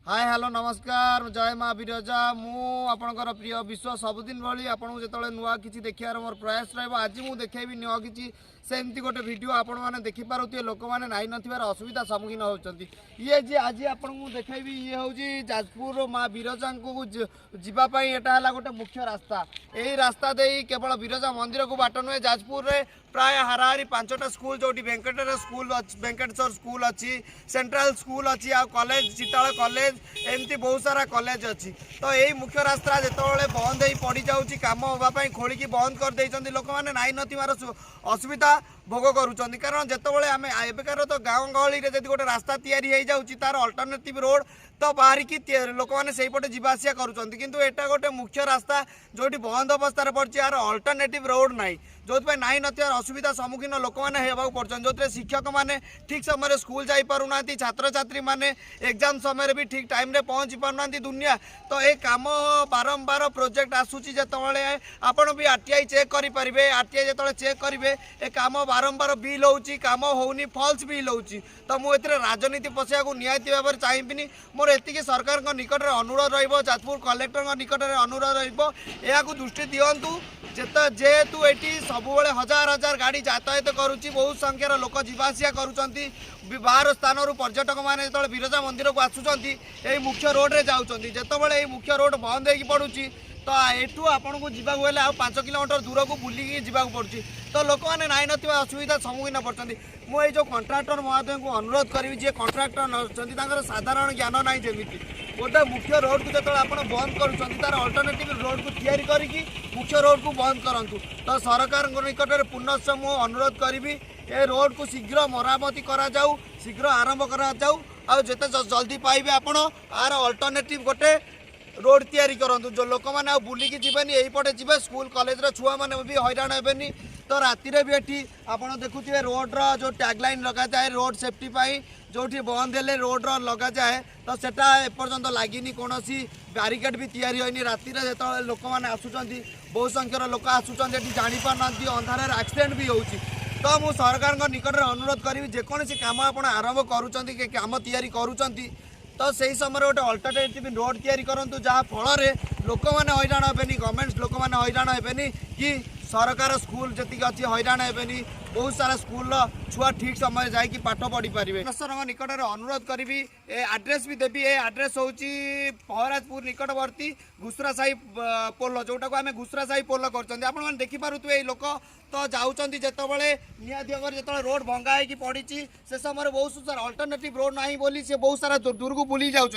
hi hello नमस्कार जय माँ विरजा मुझर प्रिय विश्व सबुदिन भाई आपको जो नुआ कि देखार मोर प्रयास रज मुझे देखेबी नुआ कि सेमती गोटे भिड आपण मैंने देखिपे लोक मैंने नाई नथिबार असुविधा सम्मुखीन होती ये जी आज आपको देखेबी ये हूँ जाजपुर माँ विरजा को जीवाई यहाँ है गोटे मुख्य रास्ता यही रास्ता दे केवल विरजा मंदिर को बाट नुहे जाजपुर में प्राय हाराहारी 5टा स्कूल जो वेंकटेश्वर स्कूल अच्छी सेंट्रल स्कूल अच्छी आ कॉलेज चिताल कॉलेज एमती बहुत सारा कॉलेज अच्छी तो यही मुख्य रास्ता जिते बंद हो पड़ जाऊँगी कम होगापाई खोलिकी बंद कर लोक मैंने नाई नथिबार असुविधा भोग करुँच कारण जिते आम एबेकार तो गाँव गहली में जब गोटे रास्ता या तार अल्टरनेटिव रोड तो बाहरिकी लोक मैंने से पटे जीवासा करूँ एटा गोटे मुख्य रास्ता जो बंद अवस्था पड़ी यार अल्टरनेटिव रोड ना जो नाई नथिबार असुविधा सम्मुखीन लोक मैंने पड़ते जो शिक्षक मैंने ठीक समय स्कूल जापना छात्र छात्री मैंने एग्जाम समय भी ठीक टाइम रे पहुँची पारना दुनिया तो ये कम बारंबार प्रोजेक्ट आसूची जिते आपण भी आरटीआई चेक करेंगे आरटीआई जो चेक करेंगे ये कम बारंबार बिल होची कम होनी फल्स बिल होची तो मुझे राजनीति पशिया को निहाती भाव में चाहिए मोर एति सरकार निकट में अनुरोध रजपुर कलेक्टर निकट में अनुरोध रहा दृष्टि दिंतु जेहेतु ये सब हजार हजार गाड़ी यातायात करुच्ची बहुत संख्यार लोक जीवासा करुँच बाहर स्थान पर्यटक मैंने जो विरजा मंदिर को आसुँच यही मुख्य रोड रे जाऊँच जिते मुख्य रोड बंद हो पड़ुची तो एठू आपन को जीवा गले आ 5 किलोमीटर दूर को बुलिकी जीवाक पड़ुची तो लोक मैंने नाई नथिबा असुविधा सम्मुखीन पड़ते मुझे जो कंट्राक्टर महोदय को अनुरोध करी जे कंट्राक्टर अच्छा साधारण ज्ञान ना जमी गोटे मुख्य रोड को जो आप बंद कर अल्टरनेटिव रोड को तैयारी करके मुख्य रोड को बंद करूँ तो सरकार निकट में पुनश्च मुझे अनुरोध करी ए रोड को शीघ्र मरामती करा जाऊ शीघ्र आरंभ करा जाऊ आ जिते जल्दी पाइबे आपण आर अल्टरनेटिव गोटे रोड तैयारी करंतु जो लोक मैंने बुलिकी जीवेनि यही पटे जीवे स्कूल कॉलेज रे छुआ मैंने भी हैरान हेबेनि तो राति रे भी एठी आपण देखुथिबे रोड रो जो टैगलाइन लगा जाए रोड सेफ्टी पाई जोठी बंद हेले रोड रो लगा जाए तो सेटा एपर्यंत लागिनी कोनोसी बैरिकेड भी तैयारी होइनी राति रे जेतो लोक मैंने आसुचंती बहुत संख्यार लोक आसुचंती एठी जानि पारनांती अंधारे एक्सीडेंट भी होउची तो मु सरकार निकट में अनुरोध करी जेकोसी काम आप आरंभ करुँच काम तैयारी करुँच तो सही समय गोटे अल्टरनेटिव रोड तैयारी करूँ जहाँ फल लोक मैंने हैरान हेबेनि गवर्नमेंट लोक मैंने हैरान हेबेनि कि सरकार स्कूल जी अच्छी हैरान हेबेनि बहुत सारा स्कूल छुआ ठीक समय जाकि पाठ पढ़ी पारे निकट में अनुरोध करी आड्रेस भी देवी ये आड्रेस हूँ पहराजपुर निकटवर्ती घुसरा साही पोल जोटा को आम घुसरा साही पोल कर देखिपे लोक तो जाऊँच जितेबाला निहाती भाव जो रोड भंगा हो पड़ी से समय बहुत सारा अल्टरनेटिव रोड ना बोली से बहुत सारा दूर को बुली जाऊँच